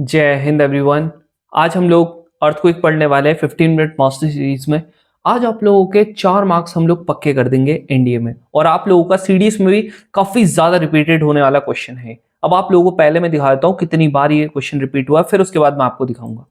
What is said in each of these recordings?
जय हिंद एवरीवन। आज हम लोग अर्थक्वेक पढ़ने वाले हैं 15 मिनट मास्टर सीरीज में। आज आप लोगों के 4 मार्क्स हम लोग पक्के कर देंगे एनडीए में, और आप लोगों का सीडीएस में भी काफी ज्यादा रिपीटेड होने वाला क्वेश्चन है। अब आप लोगों को पहले मैं दिखा देता हूँ कितनी बार ये क्वेश्चन रिपीट हुआ, फिर उसके बाद मैं आपको दिखाऊंगा।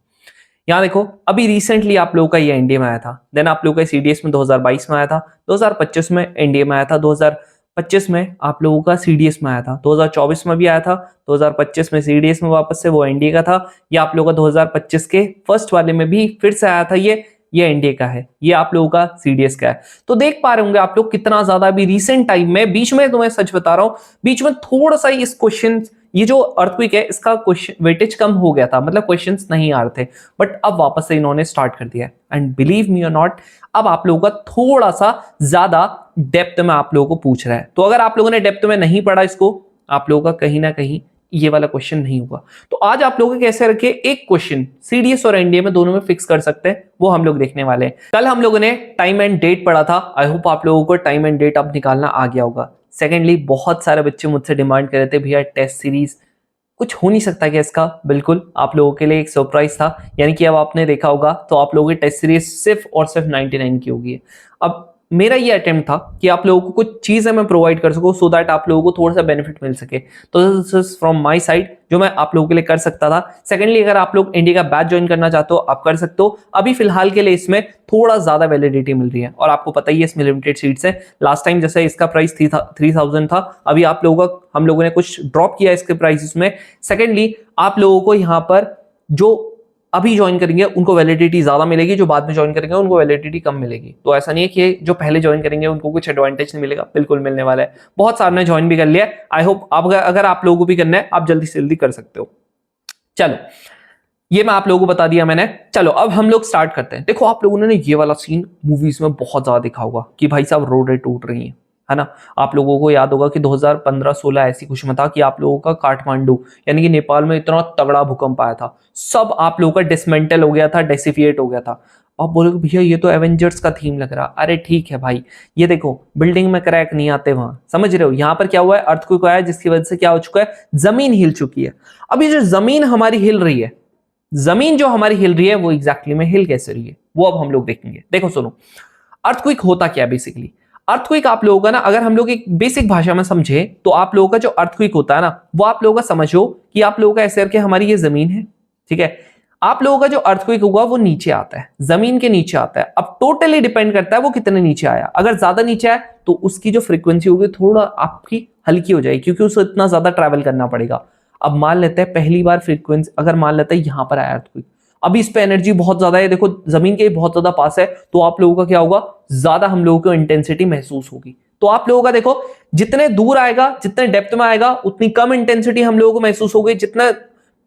यहाँ देखो, अभी रिसेंटली आप लोगों का ये एनडीए में आया था, देन आप लोगों का सीडीएस में 2022 में आया था, 2025 में एनडीए में आया था, 2025 में आप लोगों का सीडीएस में आया था, 2024 में भी आया था, 2025 में सीडीएस में वापस से वो एनडीए का था। ये आप लोगों का 2025 के फर्स्ट वाले में भी फिर से आया था। ये एनडीए का है, ये आप लोगों का सीडीएस का है। तो देख पा रहे होंगे आप लोग कितना ज्यादा अभी रिसेंट टाइम में, बीच में तुम्हें सच बता रहा हूं, बीच में थोड़ा सा इस क्वेश्चन, ये जो अर्थक्वेक है इसका क्वेश्चन वेटेज कम हो गया था, मतलब क्वेश्चंस नहीं आ रहे थे, बट अब वापस से इन्होंने स्टार्ट कर दिया है। एंड बिलीव मी और नॉट, अब आप लोगों का थोड़ा सा ज्यादा डेप्थ में आप लोगों को पूछ रहा है। तो अगर आप लोगों ने डेप्थ में नहीं पढ़ा इसको, आप लोगों का कहीं ना कहीं ये वाला क्वेश्चन नहीं होगा। तो आज आप लोगों कैसे रखे एक क्वेश्चन सीडीएस और एनडीए में दोनों में फिक्स कर सकते हैं, वो हम लोग देखने वाले हैं। कल हम लोगों ने टाइम एंड डेट पढ़ा था, आई होप आप लोगों को टाइम एंड डेट अब निकालना आ गया होगा। सेकेंडली, बहुत सारे बच्चे मुझसे डिमांड कर रहे थे, भैया टेस्ट सीरीज कुछ हो नहीं सकता क्या इसका? बिल्कुल, आप लोगों के लिए एक सरप्राइज था, यानी कि अब आपने देखा होगा तो आप लोगों की टेस्ट सीरीज सिर्फ और सिर्फ 99 की होगी। अब मेरा ये अटेम्प्ट था कि आप लोगों को कुछ चीजें मैं प्रोवाइड कर सकूं, सो दैट आप लोगों को थोड़ा सा बेनिफिट मिल सके। तो this is from my side, जो मैं आप लोगों के लिए कर सकता था। सेकेंडली, अगर आप लोग इंडिया का बैच ज्वाइन करना चाहते हो, आप कर सकते हो। अभी फिलहाल के लिए इसमें थोड़ा ज्यादा वैलिडिटी मिल रही है, और आपको पता ही है इसमें लिमिटेड सीट्स है। लास्ट टाइम जैसे इसका प्राइस 3000 था, अभी आप लोगों का, हम लोगों ने कुछ ड्रॉप किया इसके प्राइसेस में। सेकेंडली, आप लोगों को यहाँ पर जो अभी ज्वाइन करेंगे उनको वैलिडिटी ज्यादा मिलेगी, जो बाद में ज्वाइन करेंगे उनको वैलिडिटी कम मिलेगी। तो ऐसा नहीं है कि जो पहले ज्वाइन करेंगे उनको कुछ एडवांटेज नहीं मिलेगा, बिल्कुल मिलने वाला है। बहुत सारे ने ज्वाइन भी कर लिया। आई होप आप, अगर आप लोगों को भी करना है, आप जल्दी से जल्दी कर सकते हो। चलो, ये मैं आप लोगों को बता दिया मैंने। चलो अब हम लोग स्टार्ट करते हैं। देखो, आप लोगों ने ये वाला सीन मूवीज में बहुत ज्यादा देखा होगा कि भाई साहब रोडें टूट रही हैं, है ना। आप लोगों को याद होगा कि 2015-16 ऐसी कुछ में था कि आप लोगों का काठमांडू यानी कि नेपाल में इतना तगड़ा भूकंप आया था, सब आप लोगों का डिसमेंटल हो गया था, डेसिफिएट हो गया था। आप बोलोगे भैया ये तो एवेंजर्स का थीम लग रहा। अरे ठीक है भाई, ये देखो बिल्डिंग में क्रैक नहीं आते वहां, समझ रहे हो। यहाँ पर क्या हुआ है, अर्थक्वेक आया जिसकी वजह से क्या हो चुका है, जमीन हिल चुकी है। अब ये जो जमीन हमारी हिल रही है, जमीन जो हमारी हिल रही है, वो एग्जैक्टली में हिल कैसे रही है, वो अब हम लोग देखेंगे। देखो सुनो, अर्थक्वेक होता क्या है बेसिकली। अर्थक्वेक आप लोगों का ना, अगर हम लोग एक बेसिक भाषा में समझे तो आप लोगों का जो अर्थक्वेक होता है ना, वो आप लोगों का समझो कि आप लोगों का ऐसे करके हमारी ये जमीन है, ठीक है। आप लोगों का जो अर्थक्वेक होगा वो नीचे आता है, जमीन के नीचे आता है। अब टोटली डिपेंड करता है वो कितने नीचे आया। अगर ज्यादा नीचे आया तो उसकी जो फ्रीक्वेंसी होगी थोड़ा आपकी हल्की हो जाएगी, क्योंकि उसे इतना ज्यादा ट्रैवल करना पड़ेगा। अब मान लेते हैं पहली बार फ्रीक्वेंसी, अगर मान लेते हैं यहां पर आया अर्थक्वेक, अभी इस पे एनर्जी बहुत ज्यादा है, देखो जमीन के बहुत ज्यादा पास है, तो आप लोगों का क्या होगा, ज्यादा हम लोगों को इंटेंसिटी महसूस होगी। तो आप लोगों का देखो, जितने दूर आएगा, जितने डेप्थ में आएगा, उतनी कम इंटेंसिटी हम लोगों को महसूस होगी, जितना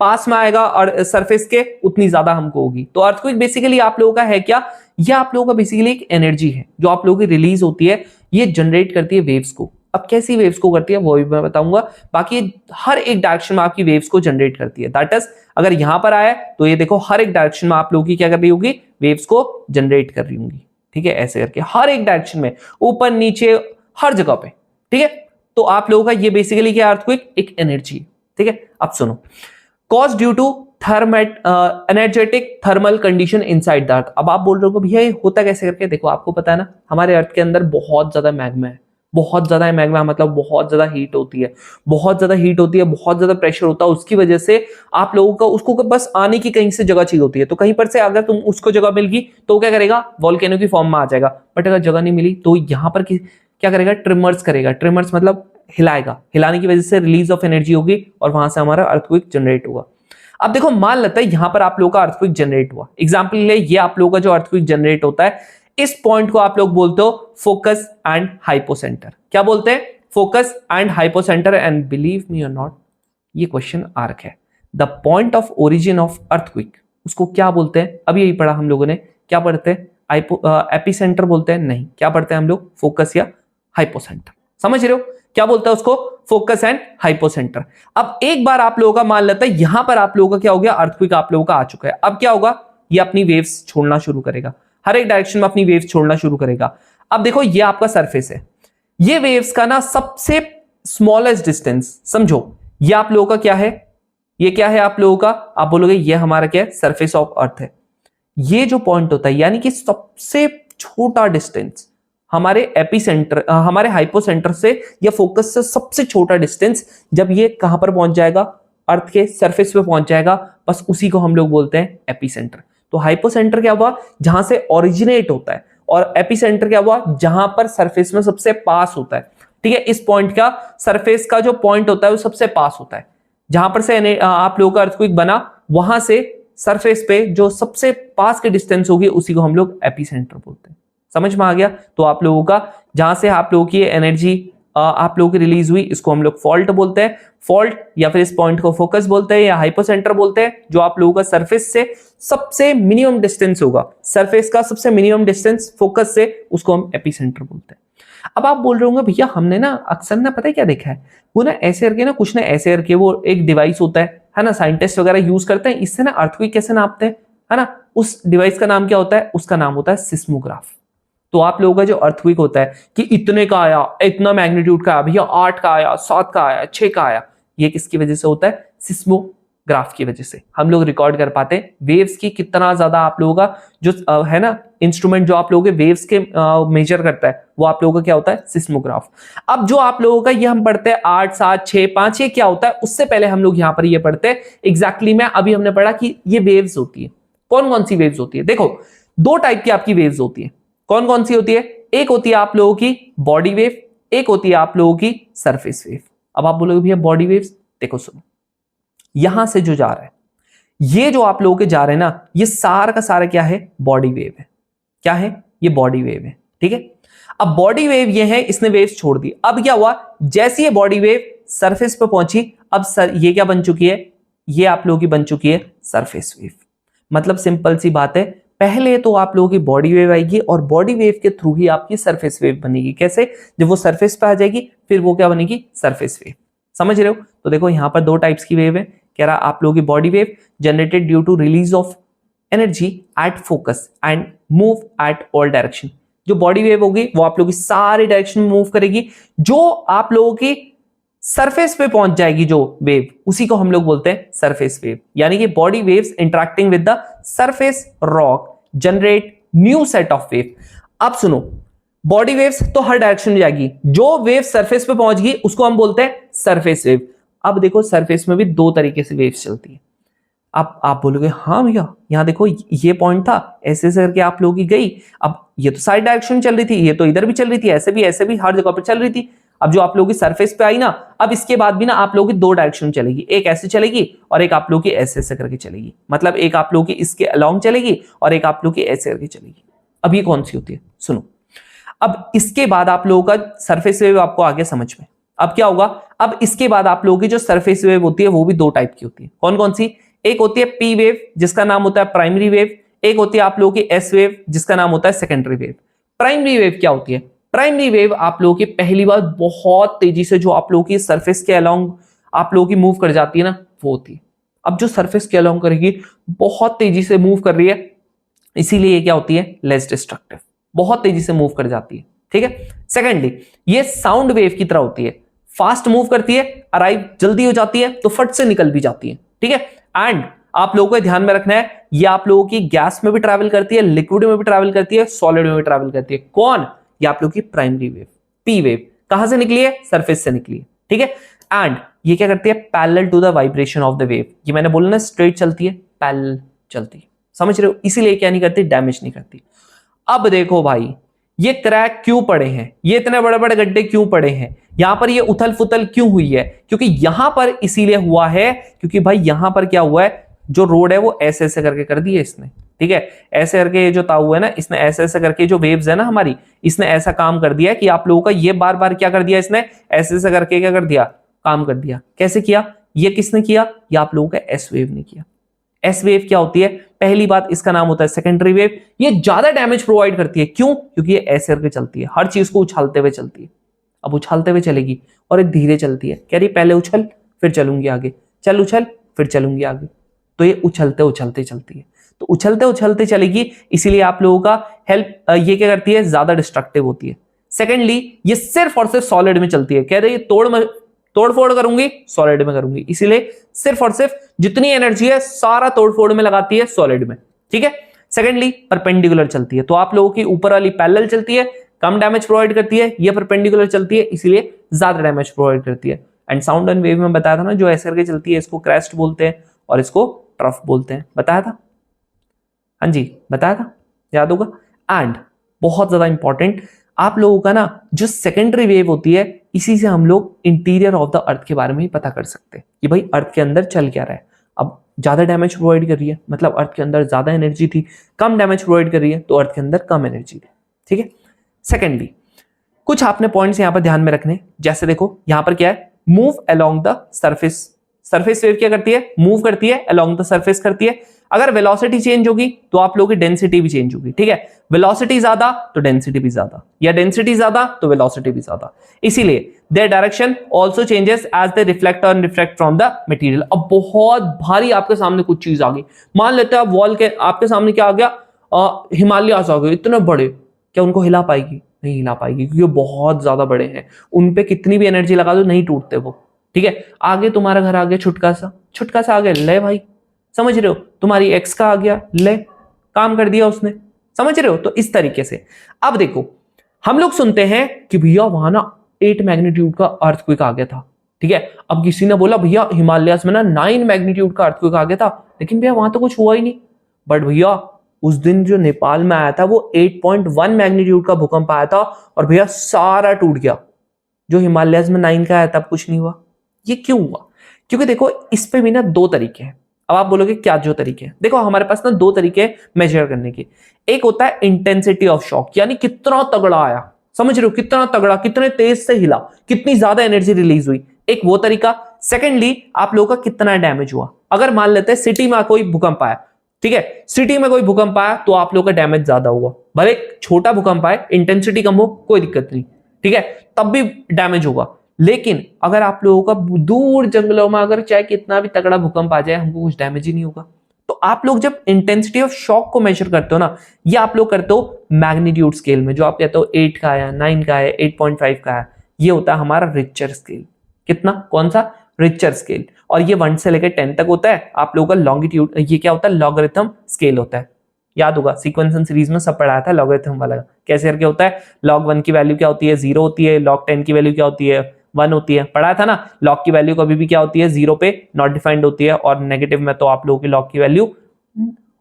पास में आएगा और सरफेस के, उतनी ज्यादा हमको होगी। तो अर्थक्वेक बेसिकली आप लोगों का है क्या, यह आप लोगों का बेसिकली एक एनर्जी है जो आप लोगों की रिलीज होती है, ये जनरेट करती है वेव्स को। अब कैसी वेव्स को करती है वो भी मैं बताऊंगा। बाकी हर एक डायरेक्शन में आपकी वेव्स को जनरेट करती है। दैट इज, अगर यहां पर आया तो ये देखो हर एक डायरेक्शन में आप लोगों की क्या कर रही होगी, वेव्स को जनरेट कर रही होंगी, ठीक है। ऐसे करके हर एक डायरेक्शन में, ऊपर नीचे हर जगह पे, ठीक है। तो आप लोगों का ये बेसिकली क्या, अर्थक्वेक एक एनर्जी, ठीक है। अब सुनो, cause due to energetic thermal condition inside the earth. अब आप बोल रहे हो भैया ये होता कैसे करके, देखो आपको पता है ना, हमारे अर्थ के अंदर बहुत ज्यादा मैग्मा है, बहुत ज्यादा मैग्मा, मतलब बहुत ज्यादा हीट होती है, बहुत ज्यादा हीट होती है, बहुत ज्यादा प्रेशर होता है। उसकी वजह से आप लोगों का, उसको बस आने की कहीं से जगह चाहिए होती है, तो कहीं पर से अगर तुम उसको जगह मिल गई तो क्या करेगा, वॉल्केनो की फॉर्म में आ जाएगा। बट अगर जगह नहीं मिली तो यहाँ पर क्या करेगा, ट्रिमर्स करेगा। ट्रिमर्स मतलब हिलाएगा, हिलाने की वजह से रिलीज ऑफ एनर्जी होगी और वहां से हमारा अर्थक्वेक जनरेट होगा। अब देखो, मान लेता है यहां पर आप लोगों का अर्थक्वेक जनरेट हुआ, एग्जांपल ले, ये आप लोगों का जो अर्थक्वेक जनरेट होता है, इस पॉइंट को आप लोग बोलते हो फोकस एंड हाइपोसेंटर। क्या बोलते हैं, focus and hypocentre. And believe me और नॉट, ये क्वेश्चन आर्क है। The point of origin of earthquake, उसको क्या बोलते हैं, अभी यही पढ़ा हम लोगों ने, क्या पढ़ते हैं, एपिसेंटर बोलते हैं, नहीं, क्या पढ़ते हैं हम लोग, फोकस या हाइपोसेंटर। समझ रहे हो क्या बोलता है उसको, फोकस एंड हाइपोसेंटर। अब एक बार आप लोगों का मान लेता है यहां पर आप लोगों का क्या हो गया, अर्थक्वेक आप लोगों का आ चुका है। अब क्या होगा, ये अपनी वेव्स छोड़ना शुरू करेगा, हर एक डायरेक्शन में अपनी वेव्स छोड़ना शुरू करेगा। अब देखो, ये आपका सरफेस है, ये वेव्स का ना सबसे स्मॉलेस्ट डिस्टेंस समझो, ये आप लोगों का क्या है, ये क्या है आप लोगों का, आप बोलोगे ये हमारा क्या है, सरफेस ऑफ अर्थ है। ये जो पॉइंट होता है यानी कि सबसे छोटा डिस्टेंस हमारे एपिसेंटर, हमारे हाइपोसेंटर से या फोकस से सबसे छोटा डिस्टेंस, जब ये कहां पर पहुंच जाएगा, अर्थ के सरफेस पे पहुंच जाएगा, बस उसी को हम लोग बोलते हैं एपिसेंटर। तो हाइपोसेंटर क्या हुआ, जहां से ओरिजिनेट होता है, और एपिसेंटर क्या हुआ, जहां पर सरफेस में सबसे पास होता है। ठीक है, इस पॉइंट का सरफेस का जो पॉइंट होता है वो सबसे पास होता है, जहां पर से आप लोगों का अर्थक्वेक बना, वहां से सरफेस पे जो सबसे पास की डिस्टेंस होगी उसी को हम लोग एपिसेंटर बोलते हैं। समझ में आ गया। तो आप लोगों का जहां से आप लोगों की एनर्जी आप लोगों की रिलीज हुई, इसको हम लोग फॉल्ट बोलते हैं। फॉल्ट या फिर इस पॉइंट को फोकस बोलते हैं या हाइपोसेंटर बोलते हैं। जो आप लोगों का सरफेस से सबसे मिनिमम डिस्टेंस होगा, सरफेस का सबसे मिनिमम डिस्टेंस फोकस से, उसको हम एपिसेंटर बोलते हैं। अब आप बोल रहे होंगे भैया हमने ना अक्सर ना पता है क्या देखा है, वो ना ऐसे करके ना कुछ ना ऐसे करके, वो एक डिवाइस होता है ना, साइंटिस्ट वगैरह यूज करते हैं, इससे ना अर्थक्वेक कैसे नापते हैं, है ना। उस डिवाइस का नाम क्या होता है, उसका नाम होता है सिस्मोग्राफ। तो आप लोगों का जो अर्थक्वेक होता है कि इतने का आया, इतना मैग्नीट्यूड का आया, भैया 8 का आया, 7 का आया, 6 का आया, ये किसकी वजह से होता है, सिस्मोग्राफ की वजह से। हम लोग रिकॉर्ड कर पाते हैं वेव्स की कितना ज्यादा, आप लोगों का जो है ना इंस्ट्रूमेंट जो आप लोगों के वेव्स के मेजर करता है, वो आप लोगों का क्या होता है, सिस्मोग्राफ। अब जो आप लोगों का ये हम पढ़ते हैं 8, 7, 6, 5, ये क्या होता है, उससे पहले हम लोग यहाँ पर ये पढ़ते हैं एग्जैक्टली में, अभी हमने पढ़ा कि ये वेव्स होती है। कौन कौन सी वेव्स होती है, देखो 2 टाइप की आपकी वेव्स होती है। कौन कौन सी होती है, एक होती है आप लोगों की बॉडी वेव, एक होती है आप लोगों की सरफेस वेव। अब आप बोलोगे भैया बॉडी वेव्स, देखो सुनो, यहां से जो जा रहा है, ये जो आप लोगों के जा रहे हैं ना, ये सारा का सारा क्या है, बॉडी वेव है। क्या है, ये बॉडी वेव है। ठीक है, अब बॉडी वेव ये है, इसने वेव्स छोड़ दी। अब क्या हुआ, जैसे ये बॉडी वेव सरफेस पे पहुंची, अब ये क्या बन चुकी है, ये आप लोगों की बन चुकी है सरफेस वेव। मतलब सिंपल सी बात है, पहले तो आप लोगों की बॉडी वेव आएगी और बॉडी वेव के थ्रू ही आपकी सरफेस वेव बनेगी। कैसे, जब वो सरफेस पे आ जाएगी फिर वो क्या बनेगी, सरफेस वेव। समझ रहे हो। तो देखो यहां पर 2 टाइप्स की वेव है। कह रहा आप लोगों की body wave generated due to release of energy at focus and move at all direction. जो बॉडी वेव होगी वो आप लोगों की सारी डायरेक्शन में मूव करेगी। जो आप लोगों की सरफेस पे पहुंच जाएगी जो वेव, उसी को हम लोग बोलते हैं सरफेस वेव। यानी कि body waves interacting with the surface rock generate new set of wave. अब सुनो, बॉडी वेव्स तो हर डायरेक्शन में जाएगी, जो वेव सरफेस पे पहुंच गई उसको हम बोलते हैं सरफेस वेव। अब देखो सरफेस में भी 2 तरीके से वेव्स चलती है। अब आप बोलोगे हाँ भैया, यहां देखो ये पॉइंट था, ऐसे ऐसे करके आप लोगों की गई, अब ये तो साइड डायरेक्शन चल रही थी, ये तो इधर भी चल रही थी, ऐसे भी हर जगह पर चल रही थी। अब जो आप लोगों की सरफेस पे आई ना, अब इसके बाद भी ना आप लोगों की 2 डायरेक्शन चलेगी, एक ऐसे चलेगी और एक आप लोगों की ऐसे ऐसे करके चलेगी। मतलब एक आप लोगों की इसके अलोंग चलेगी और एक आप लोगों की ऐसे करके चलेगी। अब ये कौन सी होती है, सुनो। अब इसके बाद आप लोगों का सरफेस वेव आपको आगे समझ में। अब क्या होगा, अब इसके बाद आप लोगों की जो सरफेस वेव होती है वो भी 2 टाइप की होती है। कौन कौन सी, एक होती है पी वेव जिसका नाम होता है प्राइमरी वेव, एक होती है आप लोगों की एस वेव जिसका नाम होता है सेकेंडरी वेव। प्राइमरी वेव क्या होती है, प्राइमरी वेव आप लोगों की पहली बार बहुत तेजी से जो आप लोगों की सरफेस के अलोंग आप लोगों की मूव कर जाती है ना, वो होती है। अब जो सरफेस के अलोंग करेगी, बहुत तेजी से मूव कर रही है, इसीलिए ये क्या होती है, लेस डिस्ट्रक्टिव, बहुत तेजी से मूव कर जाती है। ठीक है। सेकेंडली, ये साउंड वेव की तरह होती है, फास्ट मूव करती है, अराइव जल्दी हो जाती है तो फट से निकल भी जाती है। ठीक है। एंड आप लोगों को ध्यान में रखना है, ये आप लोगों की गैस में भी ट्रैवल करती है, लिक्विड में भी ट्रैवल करती है, सॉलिड में भी ट्रैवल करती है। कौन, ये आप लोगों की प्राइमरी वेव, पी वेव। कहां से निकली है, सरफेस से निकली है। ठीक है। एंड ये क्या करती है, parallel to the vibration of the wave. ये मैंने बोला ना, स्ट्रेट चलती है, पैरेलल चलती है। समझ रहे हो, इसीलिए क्या नहीं करती, डैमेज नहीं करती। अब देखो भाई, ये क्रैक क्यों पड़े हैं, ये इतने बड़े बड़े गड्ढे क्यों पड़े हैं, यहां पर ये उथल पुथल क्यों हुई है, क्योंकि यहां पर इसीलिए हुआ है क्योंकि भाई यहां पर क्या हुआ है, जो रोड है वो ऐसे ऐसे करके कर दी है इसने। ठीक है, ऐसे करके जो ताऊ है ना, इसने ऐसे ऐसे करके जो वेव्स है ना हमारी, इसने ऐसा काम कर दिया कि आप लोगों का ये बार बार क्या कर दिया, इसने ऐसे ऐसे करके क्या कर दिया, काम कर दिया। कैसे किया, ये किसने किया, ये आप लोगों का एस वेव ने किया। एस वेव क्या होती है, पहली बात इसका नाम होता है सेकेंडरी वेव। ये ज्यादा डैमेज प्रोवाइड करती है, क्यों, क्योंकि ये ऐसे करके चलती है, हर चीज को उछालते हुए चलती है। अब उछालते हुए चलेगी और ये धीरे चलती है, कह रही पहले उछल फिर चलूंगी आगे, चल उछल फिर चलूंगी आगे। तो ये उछलते उछलते चलती है, तो उछलते उछलते चलेगी, इसीलिए आप लोगों का हेल्प ये क्या करती है, ज्यादा डिस्ट्रक्टिव होती है। सेकेंडली, ये सिर्फ और सिर्फ सॉलिड में चलती है, कह रही है तोड़ तोड़फोड़ करूंगी सॉलिड में करूंगी, इसीलिए सिर्फ और सिर्फ जितनी एनर्जी है सारा तोड़फोड़ में लगाती है सॉलिड में, ठीक है। सेकेंडली परपेंडिकुलर चलती है, तो आप लोगों की ऊपर वाली पैरेलल चलती है, कम डैमेज प्रोवाइड करती है, ये परपेंडिकुलर चलती है इसलिए ज्यादा डैमेज प्रोवाइड करती है। एंड साउंड एंड वेव में बताया था ना, जो ऐसे करके चलती है इसको क्रेस्ट बोलते हैं और इसको ट्रफ बोलते हैं, बताया था, हाँ जी बताया था, याद होगा। एंड बहुत ज्यादा इंपॉर्टेंट, आप लोगों का ना जो सेकेंडरी वेव होती है, इसी से हम लोग इंटीरियर ऑफ द अर्थ के बारे में ही पता कर सकते हैं कि भाई अर्थ के अंदर चल क्या रहा है। अब ज्यादा डैमेज प्रोवाइड कर रही है मतलब अर्थ के अंदर ज्यादा एनर्जी थी, कम डैमेज प्रोवाइड कर रही है तो अर्थ के अंदर कम एनर्जी थी, ठीक है। सेकेंडली कुछ आपने पॉइंट्स यहां पर ध्यान में रखने, जैसे देखो यहां पर क्या है, move along the surface. Surface wave क्या करती है, मूव करती है, अलोंग द सरफेस करती है। अगर वेलोसिटी चेंज होगी तो आप लोगों की डेंसिटी भी चेंज होगी, ठीक है। वेलोसिटी ज्यादा तो डेंसिटी भी ज्यादा, या डेंसिटी ज्यादा तो वेलोसिटी भी ज्यादा, इसीलिए their direction also changes as they reflect or refract from the material. अब बहुत भारी आपके सामने कुछ चीज आ गई, मान लेते हैं आप वॉल के आपके सामने क्या आ गया, हिमालयास आ गए इतने बड़े, क्या उनको हिला पाएगी, नहीं हिला पाएगी क्योंकि वो बहुत ज्यादा बड़े हैं, उन पे कितनी भी एनर्जी लगा दो नहीं टूटते वो, ठीक है। आगे तुम्हारा घर आ गया छुटका सा आ गया, ले भाई समझ रहे हो, तुम्हारी एक्स का आ गया, ले काम कर दिया उसने, समझ रहे हो। तो इस तरीके से अब देखो हम लोग सुनते हैं कि भैया वहां ना 8 मैग्नीट्यूड का अर्थक्वेक आ गया था, ठीक है। अब किसी ने बोला भैया हिमालयास में ना 9 मैग्नीट्यूड का अर्थक्वेक आ गया था, लेकिन भैया वहां तो कुछ हुआ ही नहीं। बट भैया उस दिन जो नेपाल में आया था वो 8.1 मैग्नीट्यूड का भूकंप आया था और भैया सारा टूट गया, जो हिमालयास में 9 का आया तब कुछ नहीं हुआ। ये क्यों हुआ, क्योंकि देखो इस पे भी ना दो तरीके हैं। अब आप बोलोगे क्या जो तरीके हैं, देखो हमारे पास ना दो तरीके मेजर करने के, एक होता है इंटेंसिटी ऑफ शॉक, यानी कितना तगड़ा आया, समझ रहे हो, कितना तगड़ा, कितने तेज से हिला, कितनी ज्यादा एनर्जी रिलीज हुई, एक वो तरीका। सेकेंडली आप लोगों का कितना डैमेज हुआ। अगर मान लेते हैं सिटी में कोई भूकंप आया, ठीक है, सिटी में कोई भूकंप आया तो आप लोगों का डैमेज ज्यादा हुआ, भले छोटा भूकंप आए, इंटेंसिटी कम हो कोई दिक्कत नहीं, ठीक है, तब भी डैमेज होगा। लेकिन अगर आप लोगों का दूर जंगलों में अगर चाहे कितना भी तगड़ा भूकंप आ जाए हमको कुछ डैमेज ही नहीं होगा। तो आप लोग जब इंटेंसिटी ऑफ शॉक को मेजर करते हो ना, ये आप लोग करते हो मैग्नीट्यूड स्केल में, जो आप कहते हो 8 का आया, 9 का है, 8.5 का है, ये होता है हमारा रिचर स्केल। कितना, कौन सा, रिचर स्केल। और ये 1 से लेकर 10 तक होता है। आप लोगों का लॉन्गिट्यूड, ये क्या होता है, लॉगरिथम स्केल होता है। याद होगा सीक्वेंस एंड सीरीज में सब पढ़ाया था लॉगरिथम वाला, कैसे करके होता है, log 1 की वैल्यू क्या होती है, 0 होती है, log 10 की वैल्यू क्या होती है, 1 होती है, पढ़ा था ना। log की वैल्यू कभी भी क्या होती है, 0 पे नॉट डिफाइंड होती है, और नेगेटिव में तो आप लोगों की log की वैल्यू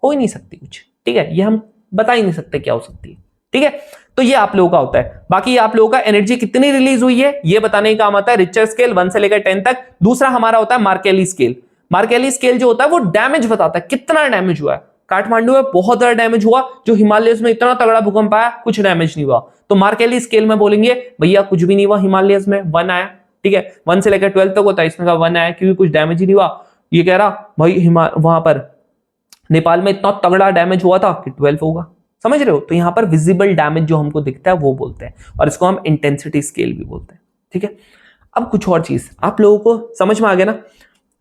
हो ही नहीं सकती कुछ, ठीक है, ये हम बता ही नहीं सकते क्या हो सकती है, ठीक है। तो ये आप लोगों का होता है। बाकी आप लोगों का एनर्जी कितनी रिलीज हुई है ये बताने का काम आता है रिचर स्केल 1 से लेकर 10 तक। दूसरा हमारा होता है मार्केली स्केल। मार्केली स्केल जो होता है वो डैमेज बताता है, कितना डैमेज हुआ है। काठमांडू में बहुत ज्यादा डैमेज हुआ, जो हिमालयस में इतना तगड़ा भूकंप आया कुछ डैमेज नहीं हुआ, तो मार्केली स्केल में बोलेंगे भैया कुछ भी नहीं हुआ, हिमालयस में 1 आया, ठीक है, 1 से लेकर 12 तक होता है, इसमें 1 आया क्योंकि कुछ डैमेज ही नहीं हुआ। ये कह रहा भाई वहां पर नेपाल में इतना तगड़ा डैमेज हुआ था कि 12 होगा, समझ रहे हो। तो यहां पर विजिबल डैमेज जो हमको दिखता है वो बोलते हैं, और इसको हम इंटेंसिटी स्केल भी बोलते हैं, ठीक है। अब कुछ और चीज आप लोगों को समझ में आ गया ना।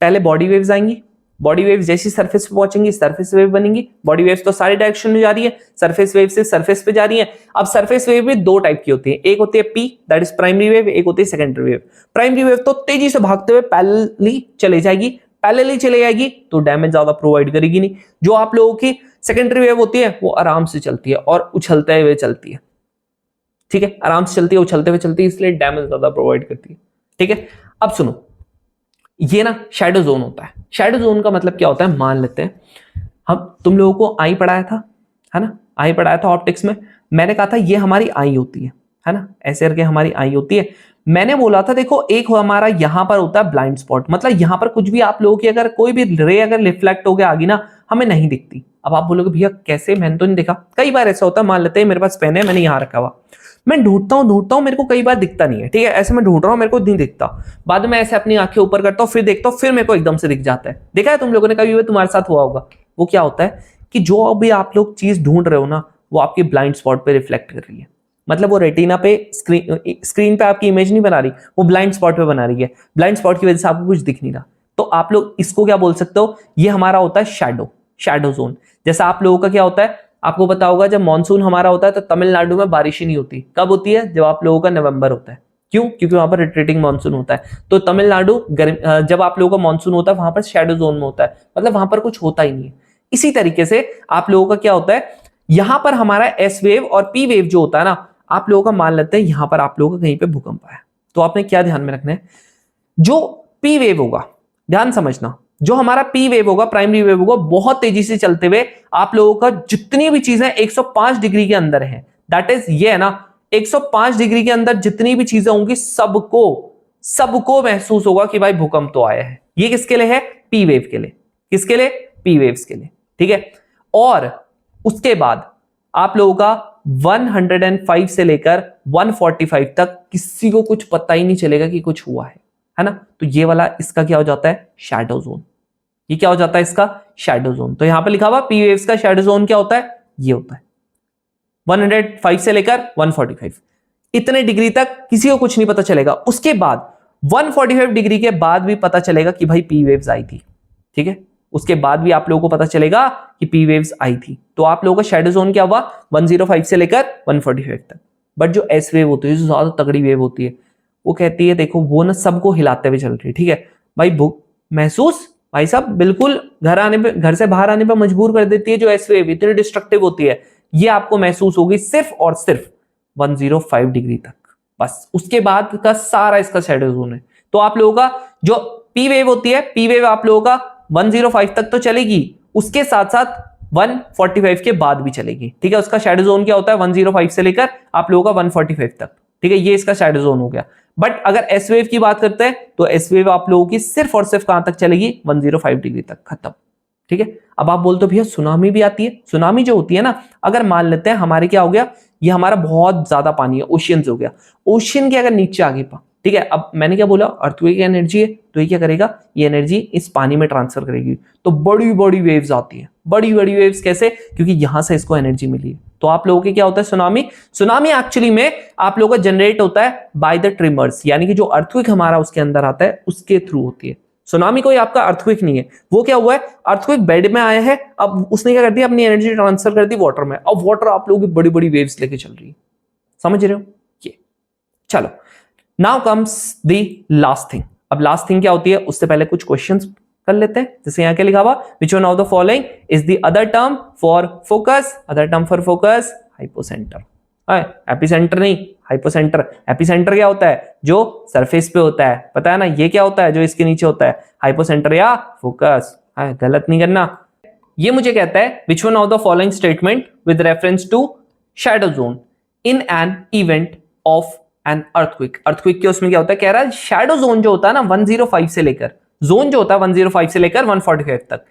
पहले बॉडी वेव्स आएंगी, बॉडी वेव्स जैसी सरफेस पे पहुंचेंगी सरफेस वेव बनेंगी। बॉडी वेव्स तो सारी डायरेक्शन में जा रही है, सरफेस वेव से सरफेस पे जा रही है। अब सरफेस वेव भी दो टाइप की होती है, एक होती है P that is primary wave, एक होती है सेकेंडरी वेव। प्राइमरी वेव तो तेजी से भागते हुए पैरेलली चले जाएगी, पैरेलली चले जाएगी तो डैमेज ज्यादा प्रोवाइड करेगी नहीं। जो आप लोगों की सेकेंडरी वेव होती है वो आराम से चलती है और उछलते हुए चलती है, ठीक है, आराम से चलती है, उछलते हुए चलती है, इसलिए डैमेज ज्यादा प्रोवाइड करती है, ठीक है। अब सुनो, ये ना शैडो जोन होता है। शैडो जोन का मतलब क्या होता है, मान लेते हैं हम तुम लोगों को आई पढ़ाया था, है ना, आई पढ़ाया था ऑप्टिक्स में। मैंने कहा था ये हमारी आई होती है ना, ऐसे करके हमारी आई होती है। मैंने बोला था देखो एक हमारा यहां पर होता है ब्लाइंड स्पॉट, मतलब यहां पर कुछ भी आप लोगों की अगर कोई भी रे अगर रिफ्लेक्ट हो गया आगे ना हमें नहीं दिखती। अब आप बोलोगे भैया कैसे, मैंने तो नहीं देखा। कई बार ऐसा होता है, मान लेते हैं मेरे पास पेन है, मैंने यहां रखा हुआ, मैं ढूंढता हूं मेरे को कई बार दिखता नहीं है, ठीक है, ऐसे मैं ढूंढ रहा हूं मेरे को नहीं दिखता, बाद में ऐसे अपनी आंखें ऊपर करता हूं फिर देखता हूं फिर मेरे को एकदम से दिख जाता है। देखा है तुम लोगों ने कभी, भी तुम्हारे साथ हुआ होगा। वो क्या होता है कि जो भी आप लोग चीज ढूंढ रहे हो ना वो आपकी ब्लाइंड स्पॉट पे रिफ्लेक्ट कर रही है, मतलब वो रेटिना पे स्क्रीन पे आपकी इमेज नहीं बना रही, वो ब्लाइंड स्पॉट पे बना रही है। ब्लाइंड स्पॉट की वजह से आपको कुछ दिख नहीं रहा, तो आप लोग इसको क्या बोल सकते हो, ये हमारा होता है शैडो जोन। जैसा आप लोगों का क्या होता है, आपको पता होगा जब मानसून हमारा होता है तो तमिलनाडु में बारिश ही नहीं होती। कब होती है, जब आप लोगों का नवंबर होता है, क्यों? क्योंकि वहां पर रिट्रीटिंग मानसून होता है। तो तमिलनाडु जब आप लोगों का मानसून होता है वहां पर शैडो जोन में होता है, मतलब वहां पर कुछ होता ही नहीं है। इसी तरीके से आप लोगों का क्या होता है, यहां पर हमारा एस वेव और पी वेव जो होता है ना, आप लोगों का मान लेते हैं यहां पर आप लोगों का कहीं पे भूकंप आया, तो आपने क्या ध्यान में रखना है, जो पी वेव होगा, ध्यान समझना, जो हमारा पी वेव होगा, प्राइमरी वेव होगा, बहुत तेजी से चलते हुए आप लोगों का जितनी भी चीजें 105 डिग्री के अंदर है, दैट इज ये है ना, 105 डिग्री के अंदर जितनी भी चीजें होंगी सबको सबको महसूस होगा कि भाई भूकंप तो आया है। ये किसके लिए है? पी वेव के लिए। किसके लिए? पी वेव्स के लिए, ठीक है। और उसके बाद आप लोगों का 105 से लेकर 145 तक किसी को कुछ पता ही नहीं चलेगा कि कुछ हुआ है ना। तो ये वाला इसका क्या हो जाता है? Shadow zone. ये क्या हो जाता है? इसका शैडो जोन। तो यहां पर लिखा हुआ पी वेव्स का शैडो जोन क्या होता है? ये होता है 105 से लेकर 145 इतने डिग्री तक किसी को कुछ नहीं पता चलेगा। उसके बाद 145 डिग्री के बाद भी पता चलेगा कि भाई पी वेव्स आई थी, ठीक है। उसके बाद भी आप लोगों को पता चलेगा कि पी वेव्स आई थी। तो आप लोगों का शैडो जोन क्या हुआ? 105 से लेकर 145 तक। बट जो एस वेव होती है, जो ज्यादा तगड़ी वेव होती है, वो कहती है देखो वो ना सबको हिलाते हुए चल रही है, ठीक है भाई। भूख महसूस भाई साहब बिल्कुल घर से बाहर आने पर मजबूर कर देती है। जो एस वेव इतनी डिस्ट्रक्टिव होती है, ये आपको महसूस होगी सिर्फ और सिर्फ 105 डिग्री तक, बस। उसके बाद का सारा इसका शैडो जोन है। तो आप लोगों का जो पी वेव होती है, पी वेव आप लोगों का 105 तक तो चलेगी, उसके साथ साथ 145 के बाद भी चलेगी, ठीक है। उसका शैडो जोन क्या होता है? 105 से लेकर आप लोगों का 145 तक, ठीक है। ये इसका शैडो जोन हो गया। बट अगर एस वेव की बात करते हैं तो एस वेव आप लोगों की सिर्फ और सिर्फ कहां तक चलेगी? 105 डिग्री तक, खत्म, ठीक है। अब आप बोलते हो भैया सुनामी भी आती है। सुनामी जो होती है ना, अगर मान लेते हैं हमारे क्या हो गया, ये हमारा बहुत ज्यादा पानी है, ओशियन हो गया, ओशियन के अगर नीचे आ गई, ठीक है। अब मैंने क्या बोला? अर्थक्वेक की एनर्जी है, तो ये क्या करेगा? ये एनर्जी इस पानी में ट्रांसफर करेगी, तो बड़ी बड़ी वेव्स आती है। बड़ी बड़ी वेव्स कैसे? क्योंकि यहां से इसको एनर्जी मिली है। तो आप लोगों के क्या होता है? सुनामी। सुनामी एक्चुअली में आप लोगों का जनरेट होता है बाय द ट्रिमर्स, यानी कि जो अर्थक्वेक हमारा उसके अंदर आता है उसके थ्रू होती है। सुनामी कोई आपका अर्थक्वेक नहीं है। वो क्या हुआ है? अर्थक्वेक बेड में आया है, अब उसने क्या कर दिया? अपनी एनर्जी ट्रांसफर कर दी वाटर में। अब वाटर आप लोगों की बड़ी बड़ी वेव्स लेके चल रही है, समझ रहे हो? ये चलो, now comes the last thing. अब लास्ट थिंग क्या होती है, उससे पहले कुछ क्वेश्चंस कर लेते हैं। जैसे यहां क्या लिखा हुआ? विच one of the following is the other term for focus? Other term for focus hypocentre. Epicentre नहीं, हाइपोसेंटर। एपिसेंटर क्या होता है? जो सरफेस पे होता है, पता है ना। ये क्या होता है? जो इसके नीचे होता है। हाइपोसेंटर या फोकस, गलत नहीं करना। ये मुझे कहता है which one of the following statement with reference to shadow zone in an event of an earthquake. Earthquake के उसमें क्या होता है? कह रहा है शैडो जोन जो होता है ना 105 से लेकर, जोन जो होता है 105 से लेकर 145 तक,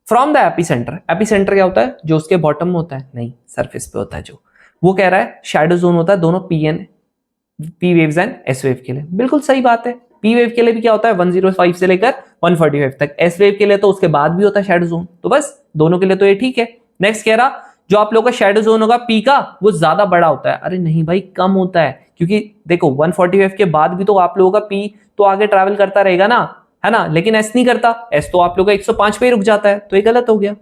फ्रॉम द एपिसेंटर। एपिसेंटर क्या होता है? जो उसके बॉटम में होता है, नहीं, सरफेस पे होता है जो। वो कह रहा है शैडो जोन होता है दोनों P waves and S wave के लिए। बिल्कुल सही बात है। पी वेव के लिए भी क्या होता है? 105 से लेकर 145 तक। एस वेव के लिए तो उसके बाद भी होता है शैडो जोन। तो बस दोनों के लिए तो ये ठीक है। नेक्स्ट कह रहा जो आप लोगों का शैडो जोन होगा पी का, वो ज्यादा बड़ा होता है। अरे नहीं भाई, कम होता है। क्योंकि देखो 145 के बाद भी तो आप लोगों का पी तो आगे ट्रैवल करता रहेगा ना, है ना। लेकिन एस नहीं करता। एस तो आप लोगों का 105 पे ही रुक जाता है, तो ये गलत हो गया,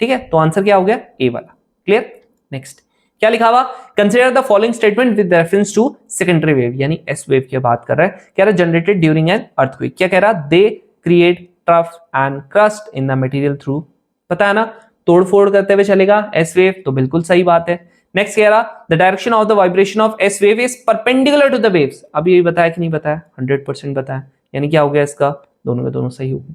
ठीक है। तो आंसर क्या हो गया? ए वाला। क्लियर? नेक्स्ट क्या लिखा हुआ? Consider the following statement with reference to secondary wave, यानी एस वेव की बात कर रहा है। कह रहा है जनरेटेड ड्यूरिंग एन अर्थक्वेक। क्या कह रहा? They create trough and crust in the material through. पता है ना, तोड़फोड़ करते हुए चलेगा एस वेव, तो बिल्कुल सही बात है। नेक्स्ट कह रहा the direction of the vibration of S wave is perpendicular to the waves. अभी ये बताया कि नहीं बताया? 100% बताया। यानी क्या हो गया इसका? दोनों के दोनों सही हो गए।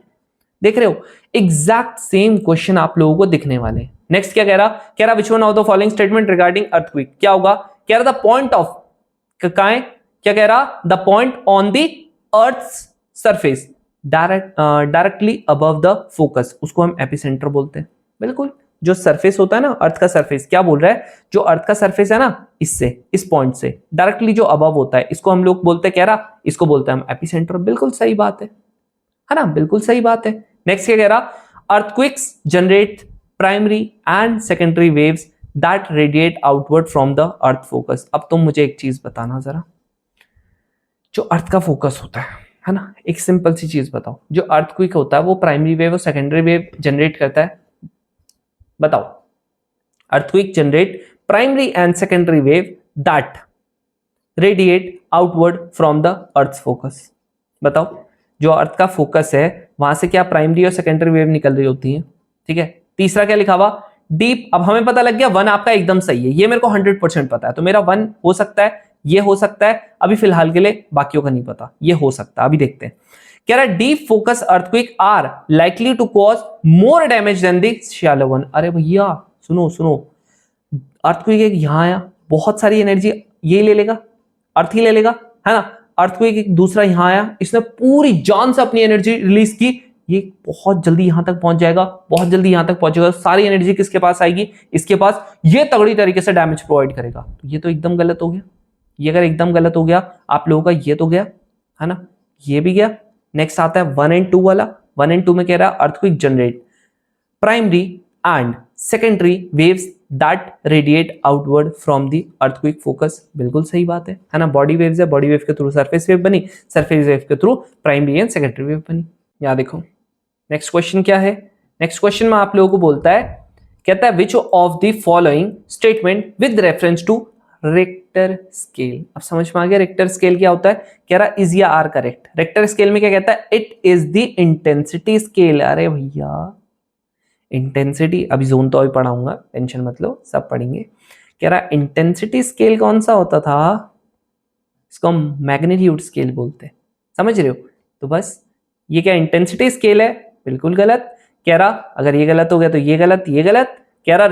देख रहे हो, एग्जैक्ट सेम क्वेश्चन आप लोगों को दिखने वाले। नेक्स्ट क्या कह रहा? कह रहा विच one of the following statement regarding earthquake. क्या होगा? कह रहा द पॉइंट ऑफ क्या कह रहा? The point on the earth surface directly above the focus, उसको हम एपिसेंटर बोलते हैं। बिल्कुल, जो सरफेस होता है ना, अर्थ का सरफेस, क्या बोल रहा है? जो अर्थ का सरफेस है ना, इससे, इस पॉइंट से डायरेक्टली जो अबव होता है, इसको हम लोग बोलते हैं, कह रहा इसको बोलते हैं हम एपिसेंटर। बिल्कुल सही बात है ना, बिल्कुल सही बात है। नेक्स्ट क्या कह रहा? Earthquakes generate primary and secondary waves that radiate outward from the earth focus. अब तुम मुझे एक चीज बताना जरा, जो अर्थ का फोकस होता है ना, एक सिंपल सी चीज बताओ। जो अर्थक्वेक होता है वो प्राइमरी वेव और सेकेंडरी वेव जनरेट करता है? बताओ। Earthquake generate primary and secondary wave that radiate outward from the earth focus. बताओ, जो अर्थ का फोकस है वहां से क्या प्राइमरी और सेकेंडरी वेव निकल रही होती है, ठीक है। तीसरा क्या लिखा हुआ, डीप। अब हमें पता लग गया वन आपका एकदम सही है, ये मेरे को 100% पता है, तो मेरा वन हो सकता है, ये हो सकता है, अभी फिलहाल के लिए बाकियों का नहीं पता, ये हो सकता है, अभी देखते हैं। कह रहा है deep focus earthquake are likely to cause more damage than the shallow one. अरे भैया सुनो सुनो, अर्थक्वेक एक यहां आया, बहुत सारी एनर्जी ये ले लेगा, अर्थ ही ले लेगा, है ना। अर्थक्वेक एक दूसरा यहां आया, इसने पूरी जान से अपनी एनर्जी रिलीज की, ये बहुत जल्दी यहां तक पहुंच जाएगा, बहुत जल्दी यहां तक पहुंचेगा, सारी एनर्जी किसके पास आएगी, इसके पास, ये तगड़ी तरीके से डैमेज प्रोवाइड करेगा। तो ये तो एकदम गलत हो गया, ये अगर एकदम गलत हो गया आप लोगों का, ये तो गया, है ना, ये भी गया। नेक्स्ट आता है 1 and 2 वाला। 1 and 2 में कह रहा है earthquake generate primary and secondary waves that radiate outward from the earthquake focus. बिल्कुल सही बात है ना। बॉडी वेव्स है, बॉडी वेव के थ्रू सरफेस वेव बनी, सरफेस वेव के through primary and secondary wave बनी। यहाँ देखो नेक्स्ट क्वेश्चन क्या है। नेक्स्ट क्वेश्चन में आप लोगों को बोलता है, कहता है which of the following statement with reference to Richter scale. अब समझ में आ गया रेक्टर स्केल क्या होता है। कह रहा इज या आर करेक्ट। रेक्टर स्केल में क्या कहता है, it is the intensity scale. अरे भैया इंटेंसिटी, अभी जोन तो अभी पढ़ाऊंगा, टेंशन मत लो, सब पढ़ेंगे। कह रहा इंटेंसिटी स्केल कौन सा होता था, इसको हम मैग्नीट्यूड स्केल बोलते हैं, समझ रहे हो। तो बस ये क्या इंटेंसिटी स्केल है, बिल्कुल गलत। कह रहा अगर ये गलत हो गया तो ये गलत, ये गलत। कह रहा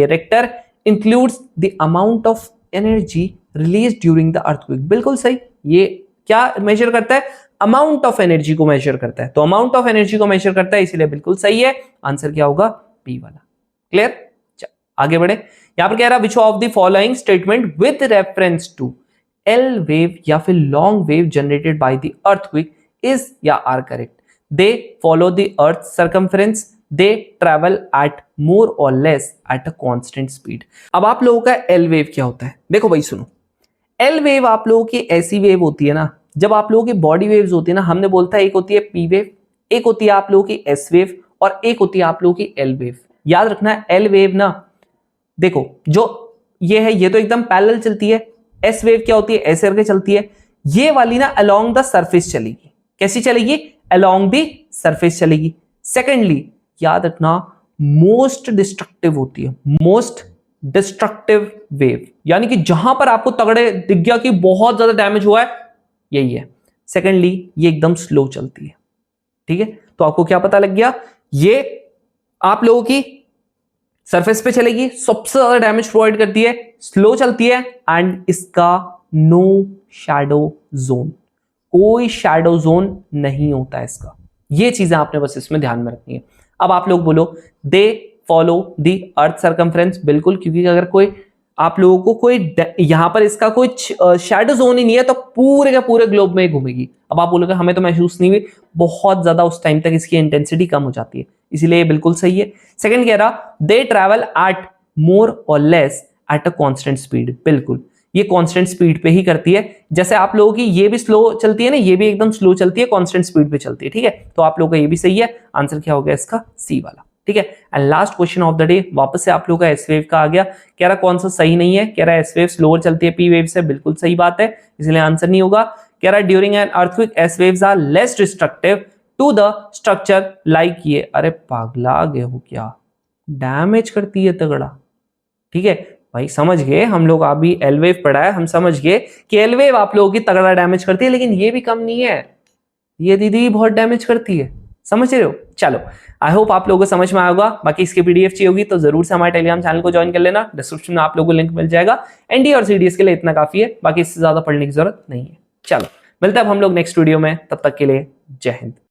Richter includes the amount of energy release during the earthquake. बिल्कुल सही। ये क्या मेजर करता है, अमाउंट ऑफ एनर्जी को मेजर करता है, तो अमाउंट ऑफ एनर्जी को मेजर करता है, इसीलिए बिल्कुल सही है। आंसर क्या होगा, बी वाला। क्लियर, आगे बढ़े। यहां पर कह रहा which of the following statement with reference to L wave या फिर long wave generated by the earthquake is या are correct. They follow the earth circumference, they travel at more or less at a constant speed. अब आप लोगों का L wave क्या होता है, देखो भाई सुनो, एल वेव आप लोगों की ऐसी वेव होती है ना, जब आप लोगों की बॉडी वेव्स होती है ना, हमने बोलता है एक होती है पी वेव, एक होती है आप लोगों की एस वेव, और एक होती है आप लोगों की एल वेव। याद रखना एल वेव ना, देखो जो ये है ये तो एकदम पैरेलल चलती है। एस वेव क्या होती है, ऐसे करके चलती है। ये वाली ना अलोंग द सरफेस चलेगी। कैसी चलेगी, अलोंग द सरफेस चलेगी। सेकेंडली याद रखना मोस्ट डिस्ट्रक्टिव होती है, मोस्ट डिस्ट्रक्टिव वेव, यानी कि जहां पर आपको तगड़े दिख गया कि बहुत ज्यादा डैमेज हुआ है, यही है। सेकेंडली ये एकदम स्लो चलती है, ठीक है। तो आपको क्या पता लग गया, ये आप लोगों की सरफेस पे चलेगी, सबसे ज्यादा डैमेज प्रोवाइड करती है, स्लो चलती है, एंड इसका नो शैडो जोन, कोई शैडो जोन नहीं होता है इसका। ये चीजें आपने बस इसमें ध्यान में रखनी है। अब आप लोग बोलो दे फॉलो द अर्थ सर्कमफ्रेंस। बिल्कुल, क्योंकि अगर कोई आप लोगों को कोई यहां पर इसका कोई शैडो जोन ही नहीं है तो पूरे के पूरे ग्लोब में घूमेगी। अब आप बोलोगे हमें तो महसूस नहीं हुई, बहुत ज्यादा उस टाइम तक इसकी इंटेंसिटी कम हो जाती है, इसीलिए बिल्कुल सही है। सेकंड कह रहा दे travel at more or less at a constant speed. बिल्कुल, ये कांस्टेंट स्पीड पे ही करती है। जैसे आप लोगों की ये भी स्लो चलती है ना, ये भी एकदम स्लो चलती है, कांस्टेंट स्पीड पे चलती है, ठीक है। तो आप लोगों का ये भी सही है। आंसर क्या हो गया इसका, सी वाला, ठीक है। And last question of the day, वापस से आप लोगों का एस वेव का आ गया। कह रहा कौन सा सही नहीं है, कह रहा एस वेव स्लोअर चलती है पी वेव से। बिल्कुल सही बात है, इसलिए आंसर नहीं होगा। कह रहा during an earthquake S waves are less destructive to the structure like ये। अरे पागला गए हो क्या, डैमेज करती है तगड़ा, ठीक है भाई। समझ गए हम लोग, अभी एल वेव पढ़ा है, हम समझ गए कि एल वेव आप लोगों की तगड़ा डैमेज करती है, लेकिन ये भी कम नहीं है, ये दीदी बहुत डैमेज करती है, समझ रहे हो। चलो आई होप आप लोगों को समझ में आया होगा। बाकी इसकी पीडीएफ चाहिए होगी तो जरूर से हमारे टेलीग्राम चैनल को ज्वाइन कर लेना, डिस्क्रिप्शन में आप लोगों को लिंक मिल जाएगा। एनडी और सीडीएस के लिए इतना काफी है, बाकी इससे ज्यादा पढ़ने की जरूरत नहीं है। चलो मिलते हैं अब हम लोग नेक्स्ट वीडियो में, तब तक के लिए जय हिंद।